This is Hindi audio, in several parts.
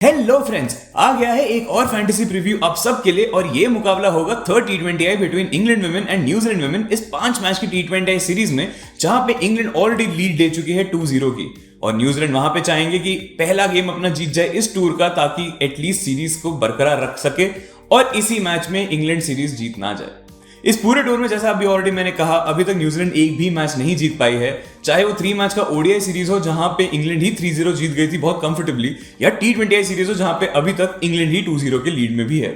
हेलो फ्रेंड्स, आ गया है एक और फैंटेसी प्रीव्यू आप सब के लिए। और ये मुकाबला होगा third T20 between England women and New Zealand women इस 5 मैच की टी20 सीरीज में, जहां पे इंग्लैंड ऑलरेडी लीड ले चुकी है 2-0 की। और न्यूजीलैंड वहां पे चाहेंगे कि पहला गेम अपना जीत जाए इस टूर का, ताकि एटलीस्ट सीरीज को बरकरार रख सके और इसी मैच में इंग्लैंड सीरीज जीत ना जाए। इस पूरे टूर में जैसा अभी ऑलरेडी मैंने कहा, अभी तक न्यूजीलैंड एक भी मैच नहीं जीत पाई है, चाहे वो 3 मैच का ओडीआई सीरीज हो जहां पे इंग्लैंड ही 3-0 जीत गई थी बहुत कंफर्टेबली, या टी20 सीरीज हो जहां पे अभी तक इंग्लैंड ही 2-0 के लीड में भी है।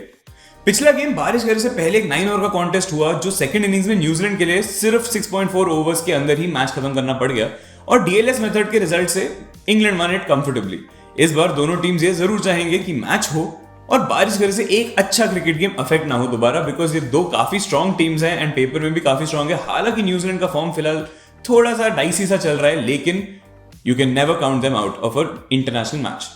पिछला गेम बारिश करने से पहले एक 9 ओवर का कॉन्टेस्ट हुआ, जो सेकंड इनिंग्स में न्यूजीलैंड के लिए सिर्फ 6.4 ओवर्स के अंदर ही मैच खत्म करना पड़ गया, और डीएलएस मेथड के रिजल्ट से इंग्लैंड वन इट कंफर्टेबली। इस बार दोनों टीम्स ये जरूर चाहेंगे कि मैच हो और बारिश वजह से एक अच्छा क्रिकेट गेम अफेक्ट ना हो दोबारा, बिकॉज ये दो काफी स्ट्रॉन्ग टीम्स हैं एंड पेपर में भी काफी स्ट्रॉन्ग है। हालांकि न्यूजीलैंड का फॉर्म फिलहाल थोड़ा सा डाइसी सा चल रहा है, लेकिन you can never count them out of a international match.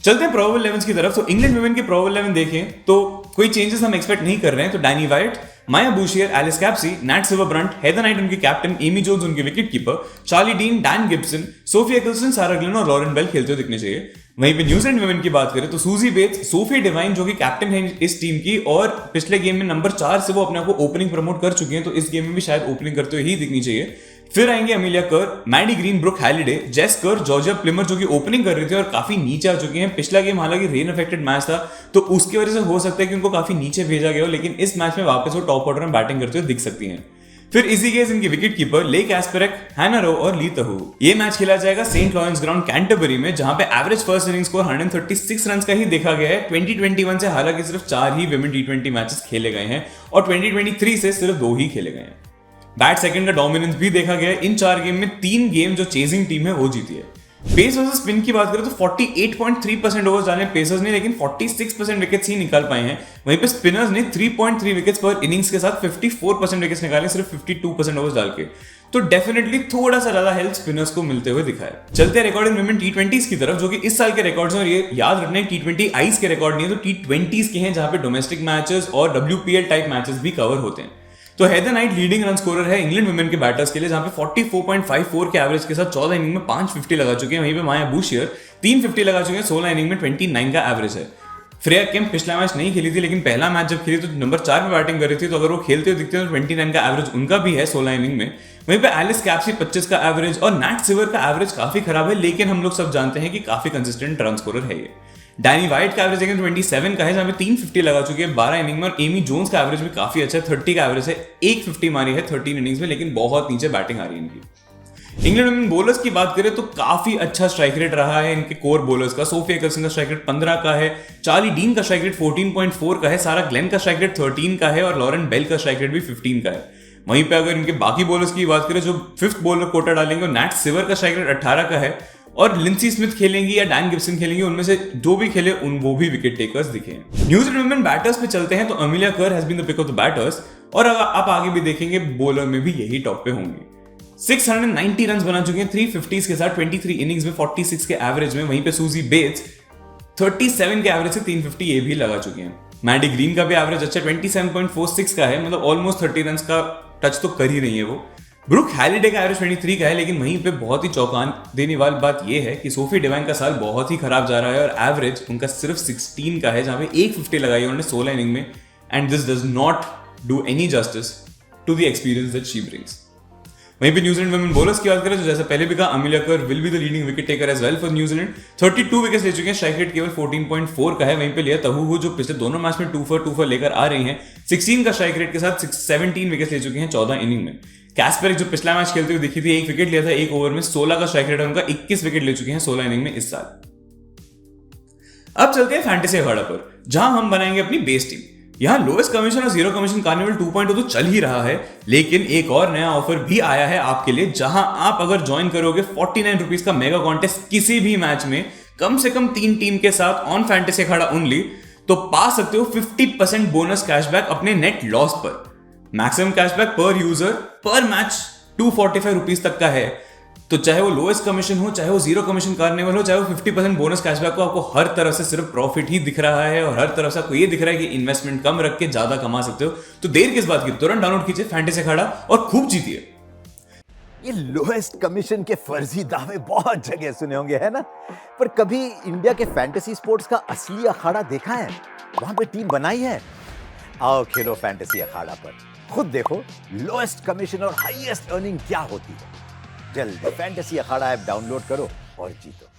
चलते हैं प्रोबेबल 11 की तरफ। तो इंग्लैंड वुमेन के प्रोबेबल 11 देखें तो कोई चेंजेस हम एक्सपेक्ट नहीं कर रहे हैं। तो Danni Wyatt, Maia Bouchier, Alice Capsey, Nat Sciver Brunt, Heather Knight उनके कैप्टन, एमी जोन्स उनके wicket keeper, Charlie Dean, Dan Gibson, Sophia Ecclestone, Sarah Glenn और लॉरेन बेल खेलते हुए दिखने चाहिए। वहीं पे न्यूजीलैंड वुमेन की बात करें तो सूजी बेट्स, सोफिया डिवाइन जो कि कैप्टन है इस टीम की, और पिछले गेम में नंबर 4 से वो अपने आप को ओपनिंग प्रमोट कर चुकी हैं, तो इस गेम में भी शायद ओपनिंग करते हुए ही दिखनी चाहिए। फिर आएंगे अमिलिया कर, मैडी ग्रीन, ब्रुक हैलिडे, जेस कर, जॉर्जिया प्लिमर जो कि ओपनिंग कर रहे थे और काफी नीचे आ चुके हैं। पिछला गेम हालांकि रेन अफेक्टेड मैच था, तो उसकी वजह से हो सकता है कि उनको काफी नीचे भेजा गया हो, लेकिन इस मैच में वापस वो टॉप ऑर्डर में बैटिंग करते हुए दिख सकती हैं। फिर इसी केस इनके विकेट कीपर लेक एस्पेरेक, हैना रो और ली तहू। ये मैच खेला जाएगा सेंट लॉरेंस ग्राउंड कैंटरबरी में, जहां पे average first inning score 136 run का ही देखा गया है। 2021 से हालांकि सिर्फ 4 ही विमेन टी20 मैचेस खेले गए हैं और 2023 से सिर्फ 2 ही खेले गए हैं। बैट सेकंड का डोमिनेंस भी देखा गया है। इन 4 गेम में 3 गेम जो चेजिंग टीम है वो जीती है। पेस वर्सेस स्पिन की बात करें तो 48.3% ओवर्स डाले पेसर्स ने, लेकिन 46% विकेट्स ही निकाल पाए हैं। वहीं पे स्पिनर्स ने 3.3 विकेट्स पर इनिंग्स के साथ 54% विकेट्स निकाले सिर्फ 52% ओवर्स डाल के। तो डेफिनेटली थोड़ा सा ज्यादा हेल्प स्पिनर्स को मिलते हुए दिखा है। चलते हैं रिकॉर्ड इन वुमेन टी20 की तरफ, जो कि इस साल के रिकॉर्ड्स हैं। और ये याद रखना है टी20 आईज के रिकॉर्ड नहीं है, तो टी20 के हैं, जहां पे डोमेस्टिक मैचेस और WPL टाइप मैचेस भी कवर होते हैं। तो Heather night leading run scorer है इंग्लैंड वुमेन के बैटर्स के लिए, जहां पे 44.54 के एवरेज के साथ 14 इनिंग में 550 लगा चुके हैं। वहीं पे माया बूशियर 350 लगा चुके हैं, 16 इनिंग में 29 का एवरेज है। फ्रेया केम पिछला मैच नहीं खेली थी, लेकिन पहला मैच जब खेली तो नंबर 4 पे बैटिंग कर रही थी, तो अगर वो खेलते हुए दिखते हैं तो 29 का एवरेज उनका भी है 16 इनिंग में। वहीं पे एलिस कैप्सी 25 का एवरेज और नैट सिल्वर का एवरेज काफी खराब है, लेकिन हम लोग सब जानते हैं कि काफी कंसिस्टेंट रन स्कोरर है ये। डैनी वाइट का एवरेज 27 का है, जहां पे 350 लगा चुके हैं 12 इनिंग में, और एमी जोन्स का एवरेज भी काफी अच्छा है, 30 का एवरेज है, 150 मारी है 13 इनिंग्स में, लेकिन बहुत नीचे बैटिंग आ रही है इनकी। इंग्लैंड वुमेन बॉलर्स की बात करें तो काफी अच्छा स्ट्राइक रेट रहा है इनके कोर बॉलर्स का। सोफिया एकिल्सन का स्ट्राइक रेट 15 का है, चार्ली डीन का स्ट्राइक रेट 14.4 का है, सारा ग्लेन का स्ट्राइक रेट 13 का है, और लॉरेन बेल का स्ट्राइक रेट भी 15 का है। वहीं पे अगर इनके बाकी बॉलर्स की बात करें जो 5th बॉलर कोटा डालेंगे, नैट सिल्वर का स्ट्राइक रेट 18 का है, और लिंसी स्मिथ खेलेंगी या डैन गिब्सन खेलेंगी, उनमें से जो भी खेले वो भी विकेट टेकर्स दिखे। न्यूजीलैंड वुमेन बैटर्स पे चलते हैं तो Amelia Kerr has been the pick of the batters, और आप आगे भी देखेंगे बॉलर में भी यही टॉप पे होंगे। 690 रन बना चुके हैं 350 के साथ 23 इनिंग्स में 46 के एवरेज में। वहीं पे सूजी बेट्स 37 के एवरेज से 350 ये भी लगा चुके हैं। मैडी ग्रीन का भी एवरेज अच्छा 27.46 का है, मतलब ऑलमोस्ट 30 रन का टच तो कर ही रही है वो। ब्रुक हैलिडे का एवरेज 23 का है, लेकिन वहीं पे बहुत ही चौंकान देने वाली बात यह है कि सोफी डिवाइन का साल बहुत ही खराब जा रहा है और एवरेज उनका सिर्फ 16 का है, जहां पे 150 लगाई है उन्होंने 16 इनिंग में, and this does not do any justice to the experience that she brings. वहीं पे न्यूजीलैंड वुमेन बॉलर्स की बात करें तो जैसे पहले भी कहा, Amelia Kerr will be the leading wicket taker as well for New Zealand. 32 wickets ले चुके हैं, स्ट्राइक रेट केवल 14.4 का है। वहीं पे लिया तहू जो पिछले दोनों मैच में 2 for 2 लेकर आ रही हैं, 16 का स्ट्राइक रेट के साथ 17 विकेट्स ले चुके हैं 14 इनिंग में। कैस्पेरिक जो पिछला मैच खेलते हुए दिखी थी, 1 विकेट लिया था 1 ओवर में, 16 का स्ट्राइक रेट है उनका, 21 विकेट ले चुके हैं 16 इनिंग में इस साल। अब चलते हैं फैंटेसी अखाड़ा पर, जहां हम बनाएंगे अपनी बेस टीम। यहां लोएस्ट कमीशन और जीरो कमीशन कार्निवल 2.0 तो चल ही रहा है, लेकिन एक और नया ऑफर भी आया है आपके लिए, जहां आप अगर ज्वाइन करोगे 49 रुपीज का मेगा कॉन्टेस्ट किसी भी मैच में कम से कम 3 टीम के साथ ऑन फैंटेसी अखाड़ा ओनली, तो पा सकते हो 50% बोनस कैशबैक अपने नेट लॉस पर। मैक्सिमम कैशबैक पर यूजर पर मैच 245 रुपीज तक का है। तो चाहे वो लोएस्ट कमीशन हो, चाहे वो जीरो कमीशन कार्निवल हो, चाहे वो 50% बोनस कैशबैक हो, आपको हर तरफ से सिर्फ प्रॉफिट ही दिख रहा है, और हर तरफ से आपको ये दिख रहा है कि इन्वेस्टमेंट कम रख के ज्यादा कमा सकते हो। तो देर किस बात की, तुरंत डाउनलोड कीजिए फैंटेसी अखाड़ा और खूब जीतिए। ये लोएस्ट कमीशन के फर्जी दावे बहुत जगह सुने होंगे, है ना? पर कभी इंडिया के फैंटेसी स्पोर्ट्स का असली अखाड़ा देखा है? वहां पे टीम बनाई है? आओ खेलो फैंटेसी अखाड़ा पर, खुद देखो लोएस्ट कमीशन और हाईएस्ट अर्निंग क्या होती है। जल्दी फैंटेसी अखाड़ा ऐप डाउनलोड करो और जीतो।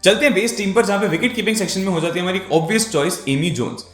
चलते हैं बेस टीम पर, जहां पे विकेट कीपिंग सेक्शन में हो जाती है हमारी obvious choice Amy Jones.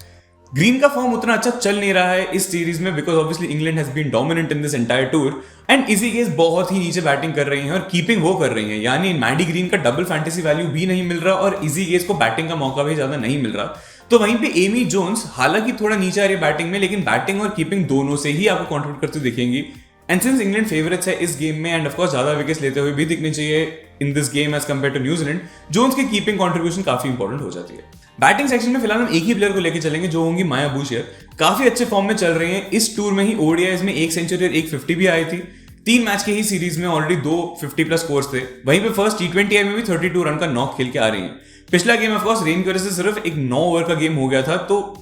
Green का फॉर्म उतना अच्छा चल नहीं रहा है इस सीरीज में, because obviously England has been dominant in this entire tour, and easy case बहुत ही नीचे बैटिंग कर रही हैं और कीपिंग वो कर रही हैं, यानी मैडी ग्रीन का डबल फैंटेसी वैल्यू भी नहीं मिल रहा और इजी केस को बैटिंग का मौका भी ज्यादा नहीं मिल रहा। तो वहीं पे एमी जोन्स हालांकि थोड़ा नीचे आ रही है बैटिंग में, लेकिन बैटिंग और कीपिंग दोनों से ही आपको कॉन्ट्रीब्यूट करते हुए दिखेंगी। एंड सिंस इंग्लैंड फेवरेट्स है इस गेम में, एंड ऑफ कोर्स ज्यादा विकेट्स लेते हुए भी दिखने चाहिए in this game as compare to New Zealand, Jones की कीपिंग कंट्रीब्यूशन काफी इंपॉर्टेंट हो जाती है। बैटिंग सेक्शन में फिलहाल हम एक ही प्लेयर को लेकर चलेंगे जो होंगी माया बुशियर। काफी अच्छे फॉर्म में चल रही हैं, इस टूर में ही ओडीआईज में 1 सेंचुरी और 1 50 भी आई थी। 3 मैच के ही सीरीज में ऑलरेडी 2 50+ स्कोर्स थे। वहीं पे फर्स्ट T20I में भी 32 रन का नॉक खेल के आ रही हैं। पिछला गेम ऑफ कोर्स रेन की वजह से सिर्फ एक 9 ओवर का गेम हो गया था, तो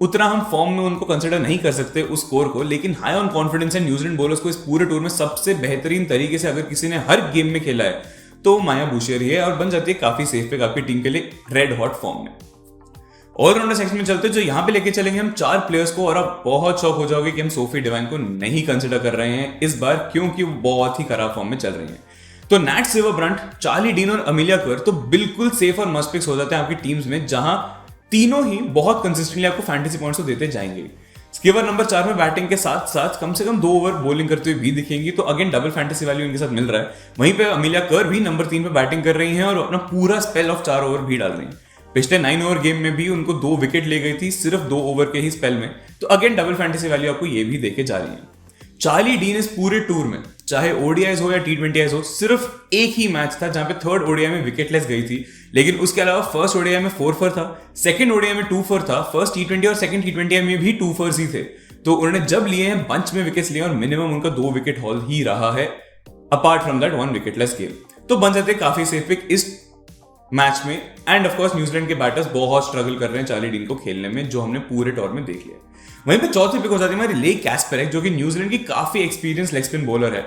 उतना हम फॉर्म में उनको कंसिडर नहीं कर सकते उस स्कोर को, लेकिन हाई ऑन कॉन्फिडेंस है न्यूजीलैंड बॉलर्स को इस पूरे टूर में सबसे बेहतरीन तरीके से अगर किसी ने हर गेम में खेला है तो माया बुशियर ही है, और बन जाती है काफी सेफ पिक आपकी टीम के लिए रेड हॉट फॉर्म में। ऑलराउंडर सेक्शन में चलते जो यहाँ पे लेके चलेंगे हम 4 प्लेयर्स को, और आप बहुत शॉक हो जाओगे कि हम सोफी डिवाइन को नहीं कंसिडर कर रहे हैं इस बार, क्योंकि वो बहुत ही खराब फॉर्म में चल रही है। तो नैट सिवरब्रंट, चार्ली डीन और अमिलिया कर तो बिल्कुल सेफ और मस्ट पिक्स हो जाते हैं आपकी टीम्स में, जहां तीनों ही बहुत कंसिस्टेंटली आपको फैंटेसी पॉइंट्स तो देते जाएंगे। स्कीवर नंबर 4 में बैटिंग के साथ साथ कम से कम 2 ओवर बॉलिंग करते हुए भी दिखेंगी, तो अगेन डबल फैंटेसी वैल्यू इनके साथ मिल रहा है। वहीं पे अमिलिया कर भी नंबर 3 पे बैटिंग कर रही हैं और अपना पूरा स्पेल ऑफ 4 ओवर भी डाल रही हैं। पिछले 9 ओवर गेम में भी उनको 2 विकेट ले गई थी सिर्फ 2 ओवर के ही स्पेल में, तो अगेन डबल फैंटेसी वैल्यू आपको ये भी देके जा रही है। चार्ली डीन इस पूरे टूर में चाहे ओडीआईज हो या T20Is हो, सिर्फ एक ही मैच था जहां पे थर्ड ओडीआई में विकेटलेस गई थी, लेकिन उसके अलावा फर्स्ट ओडीआई में 4 फॉर था, सेकंड ओडीआई में 2 फॉर था, फर्स्ट T20 और सेकंड T20I में भी 2 फॉर्स ही थे। तो उन्होंने जब लिए हैं बंच में विकेट्स लिए और मिनिमम उनका 2 विकेट हॉल ही रहा है apart from that 1 wicketless game, तो बन जाते काफी सेफ पिक इस मैच में। एंड ऑफ कोर्स न्यूजीलैंड के बैटर्स बहुत स्ट्रगल कर रहे हैं चार्ली डीन को खेलने में, जो हमने पूरे टूर में देख लिया। वहीं पे चौथी पिक हो जाती है हमारी ले कैस्पेरेक, जो कि न्यूजीलैंड की काफी एक्सपीरियंस लेग स्पिन बॉलर है।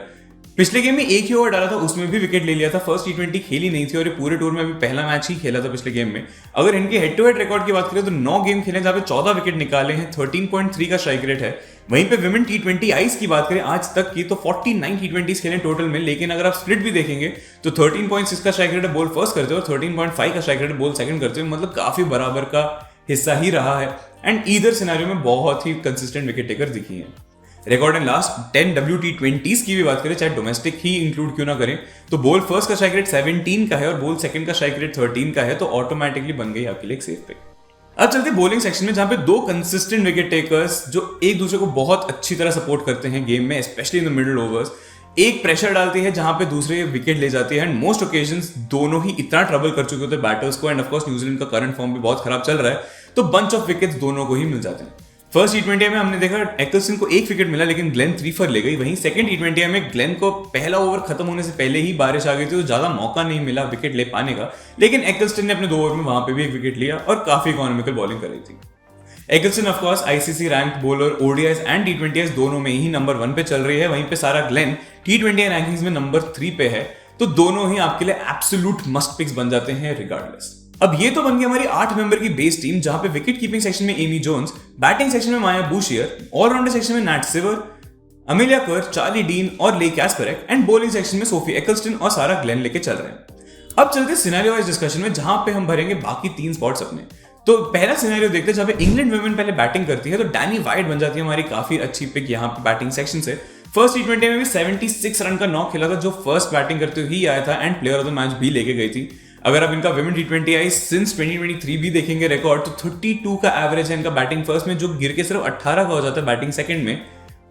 पिछले गेम में एक ही ओवर डाला था, उसमें भी विकेट ले लिया था। फर्स्ट T20 खेली नहीं थी और ये पूरे टूर में अभी पहला मैच ही खेला था पिछले गेम में। अगर इनके हेड टू हेड रिकॉर्ड की बात करें तो 9 गेम खेले जहां पे 14 विकेट निकाले हैं, 13.3 का स्ट्राइक रेट है। वहीं पे विमेन T20Is की बात करें आज तक की तो 49 T20s खेले टोटल में, लेकिन अगर आप स्प्लिट भी देखेंगे तो 13.6 का स्ट्राइक रेट बॉल फर्स्ट करते हो और 13.5 का स्ट्राइक रेट बॉल सेकंड करते हो, मतलब काफी बराबर का हिस्सा ही रहा है। एंड ईदर सिनेरियो में बहुत ही कंसिस्टेंट विकेट टेकर दिखी है। रिकॉर्ड इन लास्ट 10 WT20s की भी बात करें, चाहे डोमेस्टिक ही इंक्लूड क्यों ना करें, तो बॉल फर्स्ट का स्ट्राइक रेट 17 का है और बॉल सेकंड का स्ट्राइक रेट 13 का है, तो ऑटोमेटिकली बन गई आपके लिए एक सेफ पिक। अब चलते बॉलिंग सेक्शन में, जहां पे 2 कंसिस्टेंट विकेट टेकर्स जो एक दूसरे को बहुत अच्छी तरह सपोर्ट करते हैं गेम में, specially in the middle overs. एक प्रेशर डालती है जहां पे दूसरे विकेट ले जाती है, एंड मोस्ट ओकेजन्स दोनों ही इतना ट्रबल कर चुके होते हैं बैटर्स को। एंड ऑफ कोर्स न्यूजीलैंड का करंट फॉर्म भी बहुत खराब चल रहा है, तो बंच ऑफ विकेट्स दोनों को ही मिल जाते हैं। फर्स्ट T20 में हमने देखा एक्कलसन को 1 विकेट मिला, लेकिन ग्लेन 3 फॉर ले गई। वहीं सेकंड T20 में ग्लेन को पहला ओवर खत्म होने से पहले ही बारिश आ गई थी, तो ज्यादा मौका नहीं मिला विकेट ले पाने का, लेकिन एक्कलसन ने अपने 2 ओवर में वहां पे भी 1 विकेट लिया और काफी इकोनॉमिकल बॉलिंग कर रही थी। Ecclestone of course ICC rank bowler ODIs and T20Is दोनों में ही नंबर 1 पे चल रही है। वहीं पे सारा ग्लेन T20 रैंकिंग्स में नंबर 3 पे है, तो दोनों ही आपके लिए एब्सोल्यूट मस्ट पिक्स बन जाते हैं रिगार्डलेस। अब ये तो बन गई हमारी 8 मेंबर की बेस टीम, जहां पे विकेट कीपिंग सेक्शन में एमी जोन्स, बैटिंग सेक्शन में माया बुशियर, ऑलराउंडर सेक्शन में नैट सिवर, अमिलिया कर, चार्ली डीन और ले कैस्पेरेक, एंड बॉलिंग सेक्शन में सोफी एक्कलस्टन और सारा ग्लेन लेके चल रहे हैं। अब चलते सिनेरियो वाइज डिस्कशन में, जहां पे हम भरेंगे बाकी 3 स्पॉट्स अपने। तो पहला सिनेरियो देखते हैं जहां पे इंग्लैंड वुमेन पहले बैटिंग करती है, तो डैनी वाइट बन जाती है हमारी काफी अच्छी पिक यहाँ पे बैटिंग सेक्शन से। फर्स्ट T20 में भी 76 रन का नॉक खेला था, जो फर्स्ट बैटिंग करते हुए ही आया था, and player of the match भी लेके गई थी। अगर आप इनका विमेन T20I सिंस 2023 भी देखेंगे रिकॉर्ड, तो 32 का एवरेज है इनका बैटिंग फर्स्ट में, जो गिर के सिर्फ 18 का हो जाता है बैटिंग सेकंड में।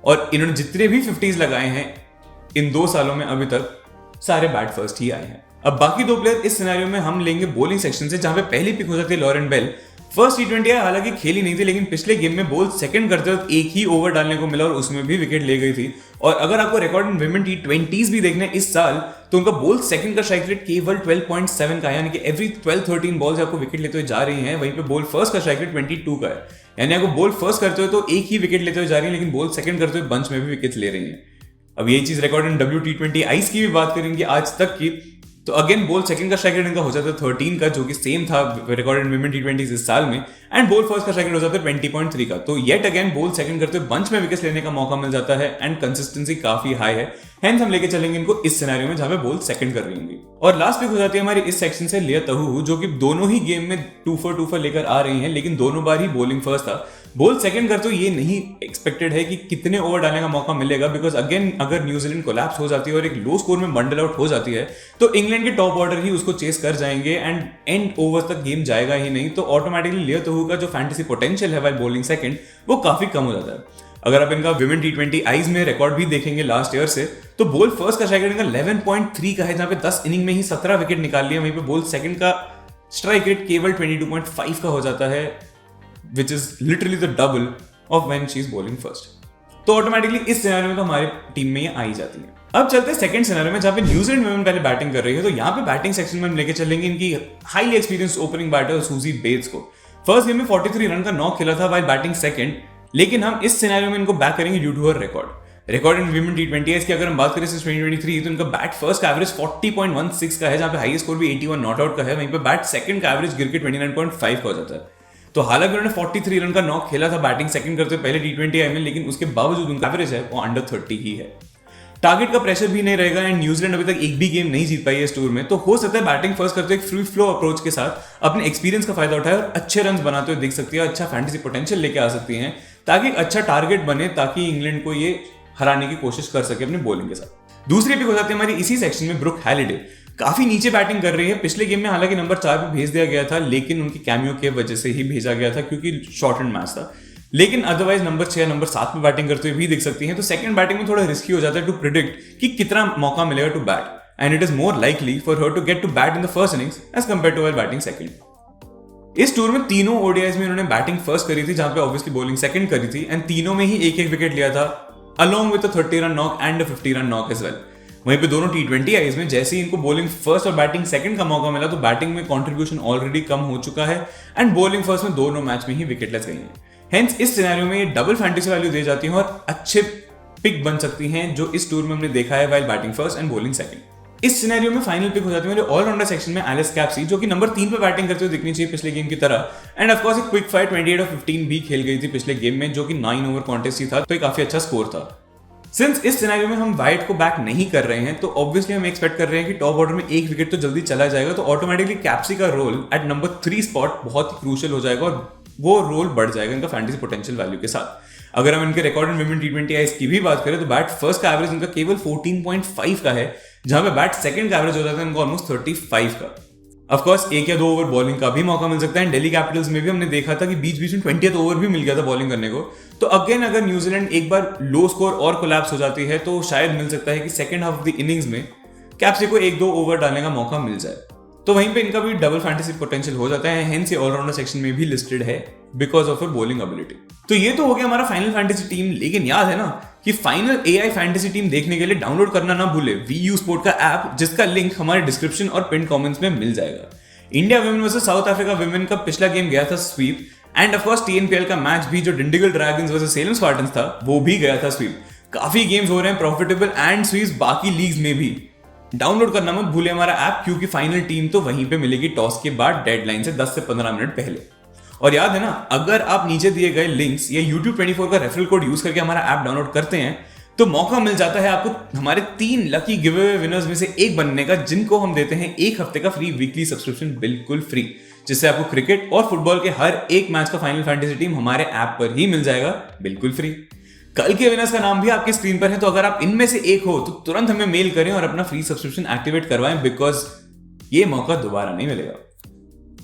और इन्होंने जितने भी 50s लगाए हैं इन 2 सालों में अभी तक, सारे बैट फर्स्ट ही आए हैं। अब बाकी दो प्लेयर इस सिनेरियो में हम लेंगे बॉलिंग सेक्शन से, जहां पे पहली पिक हो जाती है लॉरेन बेल। फर्स्ट T20 हालांकि खेली नहीं थी, लेकिन पिछले गेम में बॉल सेकंड करते वक्त एक ही ओवर डालने को मिला और उसमें भी विकेट ले गई थी। और अगर आपको रिकॉर्ड इन विमेन T20s भी देखना है इस साल, तो उनका बॉल सेकंड का स्ट्राइक रेट केवल 12.7 का है, यानी कि एवरी 12-13 बॉल्स आपको विकेट लेते हुए जा रही हैं। वहीं पे बॉल फर्स्ट का स्ट्राइक रेट 22 का है, यानी आपको बॉल फर्स्ट करते हुए तो एक ही विकेट लेते हुए जा रही है, लेकिन बॉल सेकंड करते हुए बंच में भी विकेट ले रही हैं। अब ये चीज रिकॉर्ड इन WT20 की भी बात करेंगे आज तक की, तो अगेन बॉल सेकंड का स्ट्राइक रेट इनका हो जाता है 13 का, जो कि सेम था रिकॉर्ड इन विमेन T20 इस साल में, एंड बॉल फर्स्ट का स्ट्राइक रेट हो जाता है 20.3 का। तो येट अगेन बॉल सेकंड करते हुए बंच में विकेट लेने का मौका मिल जाता है एंड कंसिस्टेंसी काफी हाई है। हेंस हम लेके चलेंगे इनको इस सिनेरियो में जहां पे बॉल सेकंड कर रही होंगी। और लास्ट पिक हो जाती है हमारी इस सेक्शन से लिया तहू, जो कि दोनों ही गेम में 2 for 2 लेकर आ रही हैं, लेकिन दोनों बार ही बॉलिंग फर्स्ट था। बॉल सेकंड करते हुए ये नहीं एक्सपेक्टेड है कि कितने ओवर डालने का मौका मिलेगा, बिकॉज अगेन अगर न्यूजीलैंड कोलैप्स हो जाती है और एक लो स्कोर में बंडल आउट हो जाती है, तो इंग्लैंड के टॉप ऑर्डर ही उसको चेस कर जाएंगे एंड एंड ओवर तक गेम जाएगा ही नहीं। तो ऑटोमेटिकली लिया तहू का जो फैंटेसी पोटेंशियल है वाइल बॉलिंग सेकंड, वो काफी कम हो जाता है। अगर आप इनका विमेन T20 में रिकॉर्ड भी देखेंगे लास्ट ईयर से, तो बॉल फर्स्ट का स्ट्राइक रेट इनका 11.3 का है, जहां पे 10 इनिंग में ही 17 विकेट निकाल लिया। वहीं पे बॉल सेकंड का स्ट्राइक रेट केवल 22.5 का हो जाता है, which is literally the double of when she is bowling first. तो ऑटोमेटिकली इस सिनेरियो में तो हमारी टीम में ये आ ही जाती है। अब चलते हैं सेकंड सिनेरियो में, जहां पे न्यूजीलैंड वुमेन पहले बैटिंग कर रही है। तो यहाँ पे बैटिंग सेक्शन में हम लेके चलेंगे इनकी highly experience opening batter Suzie Bates को। फर्स्ट गेम में 43 रन का नॉक खेला था वाइल बैटिंग सेकंड, लेकिन हम इस सिनेरियो में इनको बैक करेंगे due to her record in women T20 की अगर हम बात करें सिंस 2023, तो इनका बैट फर्स्ट का एवरेज 40.16 का है, जहां पे हाईएस्ट स्कोर भी 81 नॉट आउट का है। वहीं पे बैट सेकंड का एवरेज गिर के 29.5 का हो जाता है। तो हालांकि उन्होंने 43 रन का नॉक खेला था बैटिंग सेकंड करते पहले T20 में, लेकिन उसके बावजूद उनका एवरेज है वो अंडर 30 ही है। टारगेट का प्रेशर भी नहीं रहेगा एंड न्यूजीलैंड अभी तक एक भी गेम नहीं जीत पाई है इस टूर में, तो हो सकता है बैटिंग फर्स्ट करते एक फ्री फ्लो अप्रोच के साथ अपने एक्सपीरियंस का फायदा उठाए और अच्छे रन बनाते हुए दिख सकती है, अच्छा फैंटेसी पोटेंशियल लेके आ सकती हैं, ताकि एक अच्छा टारगेट बने, ताकि इंग्लैंड को ये हराने की कोशिश कर सके अपनी बॉलिंग के साथ। दूसरी पिक हो जाती है हमारी इसी सेक्शन में ब्रुक हैलिडे। काफी नीचे बैटिंग कर रही है। पिछले गेम में हालांकि नंबर 4 पे भेज दिया गया था, लेकिन उनकी कैमियो के वजह से ही भेजा गया था क्योंकि शॉर्ट एंड मैच था, लेकिन अदरवाइज नंबर 6 नंबर 7 पे बैटिंग करते हुए भी दिख सकती हैं। तो सेकंड बैटिंग में थोड़ा रिस्की हो जाता है टू प्रिडिक्ट कि कितना मौका मिलेगा to bat, and it is more likely for her to get to bat in the first innings as compare to batting second. इस टूर में तीनों ओडीआईज में उन्होंने बैटिंग फर्स्ट करी थी, जहां पे ऑब्वियसली बॉलिंग सेकंड करी थी, एंड तीनों में ही एक एक विकेट लिया था along with 30 run knock and 50 run knock as well. वहीं पे दोनों T20 में जैसे ही इनको बॉलिंग फर्स्ट और बैटिंग सेकंड का मौका मिला, तो बैटिंग में कंट्रीब्यूशन ऑलरेडी कम हो चुका है एंड बॉलिंग फर्स्ट में दोनों मैच में ही विकेटलेस गई हैं। हेंस इस सिनेरियो में ये डबल फैंटेसी वैल्यू दे जाती हैं और अच्छे पिक बन सकती हैं, जो इस टूर में हमने देखा है while batting first and bowling second. इस सिनेरियो में फाइनल पिक हो जाती है मेरे ऑलराउंडर सेक्शन में एलिस कैप्सी, जो कि नंबर 3 पे बैटिंग करते हुए दिखनी चाहिए पिछले गेम की तरह, एंड ऑफ कोर्स एक क्विक फायर 28/15 भी खेल गई थी पिछले गेम में, जो कि 9 ओवर कॉन्टेस्ट ही था, तो एक काफी अच्छा स्कोर था। सिंस इस सिनेरियो में हम वाइट को बैक नहीं कर रहे हैं, तो ऑब्वियसली हम एक्सपेक्ट कर रहे हैं कि टॉप ऑर्डर में एक विकेट तो जल्दी चला जाएगा, तो ऑटोमेटिकली कैप्सी का रोल एट नंबर 3 स्पॉट बहुत ही क्रूशियल हो जाएगा और वो रोल बढ़ जाएगा इनका फैंटेसी पोटेंशियल वैल्यू के साथ। अगर हम इनके रिकॉर्ड इन विमेन T20 की भी बात करें, तो बैट फर्स्ट का एवरेज इनका केवल 14.5 का है, जहां पे बैट सेकंड का एवरेज हो जाता है इनका ऑलमोस्ट 35 का। ऑफ कोर्स 1 या 2 ओवर बॉलिंग का भी मौका मिल सकता है। दिल्ली कैपिटल्स में भी हमने देखा था कि बीच बीच में 20th ओवर भी मिल गया था बॉलिंग करने को। तो अगेन अगर न्यूजीलैंड एक बार लो स्कोर और कोलैप्स हो जाती है, तो शायद मिल सकता है कि second half of the innings में कैप्सी को 1-2 ओवर डालने का मौका मिल जाए, तो वहीं पे इनका भी डबल फैंटेसी पोटेंशियल हो जाता है। हेंस ये ऑलराउंडर सेक्शन में भी लिस्टेड है because of her bowling ability. तो ये तो हो गया हमारा फाइनल फैंटेसी टीम, लेकिन याद है ना कि फाइनल एआई फैंटेसी टीम देखने के लिए डाउनलोड करना ना भूले VU स्पोर्ट का ऐप, जिसका लिंक हमारे डिस्क्रिप्शन और पिन कमेंट्स में मिल जाएगा। India women versus South Africa women का पिछला गेम गया था sweep, and of course TNPL का मैच भी जो Dindigul Dragons versus Salem Spartans था, वो भी गया था स्वीप। काफी गेम्स हो रहे हैं प्रॉफिटेबल एंड स्वीप्स बाकी लीग्स में भी। डाउनलोड करना मत भूले हमारा ऐप, क्योंकि फाइनल टीम तो वहीं पे मिलेगी टॉस के बाद डेडलाइन से 10 से 15 मिनट पहले। और याद है ना, अगर आप नीचे दिए गए लिंक्स या YouTube 24 का रेफरल कोड यूज करके हमारा ऐप डाउनलोड करते हैं, तो मौका मिल जाता है आपको हमारे 3 लकी गिव अवे विनर्स में से एक बनने का, जिनको हम देते हैं 1 हफ्ते का फ्री वीकली सब्सक्रिप्शन बिल्कुल फ्री, जिससे आपको क्रिकेट और फुटबॉल के हर एक मैच का फाइनल फैंटेसी टीम हमारे ऐप पर ही मिल जाएगा बिल्कुल फ्री। कल के विनर्स का नाम भी आपकी स्क्रीन पर है, तो अगर आप इनमें से एक हो तो तुरंत हमें मेल करें और अपना फ्री सब्सक्रिप्शन एक्टिवेट करवाएं, बिकॉज ये मौका दोबारा नहीं मिलेगा।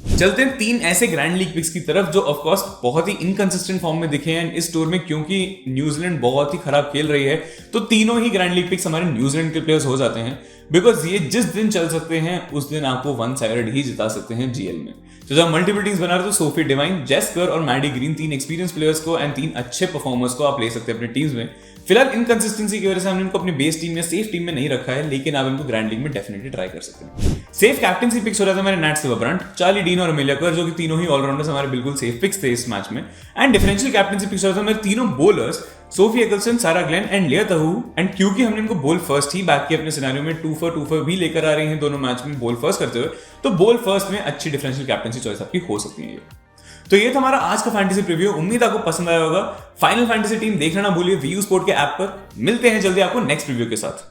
चलते हैं 3 ऐसे ग्रैंड लीग पिक्स की तरफ जो ऑफ कोर्स बहुत ही इनकंसिस्टेंट फॉर्म में दिखे हैं इस टूर में, क्योंकि न्यूजीलैंड बहुत ही खराब खेल रही है। तो तीनों ही ग्रैंड लीग पिक्स हमारे न्यूजीलैंड के प्लेयर्स हो जाते हैं। बिकॉज ये जिस दिन चल सकते हैं उस दिन आपको वन साइडेड ही जिता सकते हैं जीएल में। तो जब मल्टीपल टीम्स बना रहे तो सोफी डिवाइन, जेस कर और मैडी ग्रीन 3 एक्सपीरियंस प्लेयर्स को एंड 3 अच्छे परफॉर्मर्स को आप ले सकते हैं अपनी टीम्स में। फिलहाल इनकंसिस्टेंसी की वजह से हमने इनको अपनी बेस टीम में सेफ टीम में नहीं रखा है, लेकिन आप इनको ग्रैंड लीग में डेफिनेटली ट्राई कर सकते हैं। सेफ कैप्टनसी पिक्स हो रहा था मेरे नैट सिल्वरब्रंट, चार्ली डीन और अमेलिया कर, जो कि तीनों ही ऑलराउंडर्स हमारे बिल्कुल सेफ पिक्स थे इस मैच में। एंड डिफरेंशियल कैप्टनसी पिक्स हो रहा था मेरे तीनों bowlers Sophie एगल्सन, Sarah Glenn and लिया तहू। एंड क्योंकि हमने इनको बॉल फर्स्ट ही बैक किया अपने सिनेरियो में, 2 for 2 भी लेकर आ रहे हैं दोनों मैच में बॉल फर्स्ट करते हुए, तो बॉल फर्स्ट में अच्छी डिफरेंशियल कैप्टनसी चॉइस आपकी हो सकती है। तो ये था हमारा आज का फैंटेसी प्रीव्यू, उम्मीद आपको पसंद आया होगा। फाइनल फैंटेसी टीम देख लेना भूलिए वीयू स्पोर्ट के ऐप पर। मिलते हैं जल्दी आपको नेक्स्ट प्रीव्यू के साथ।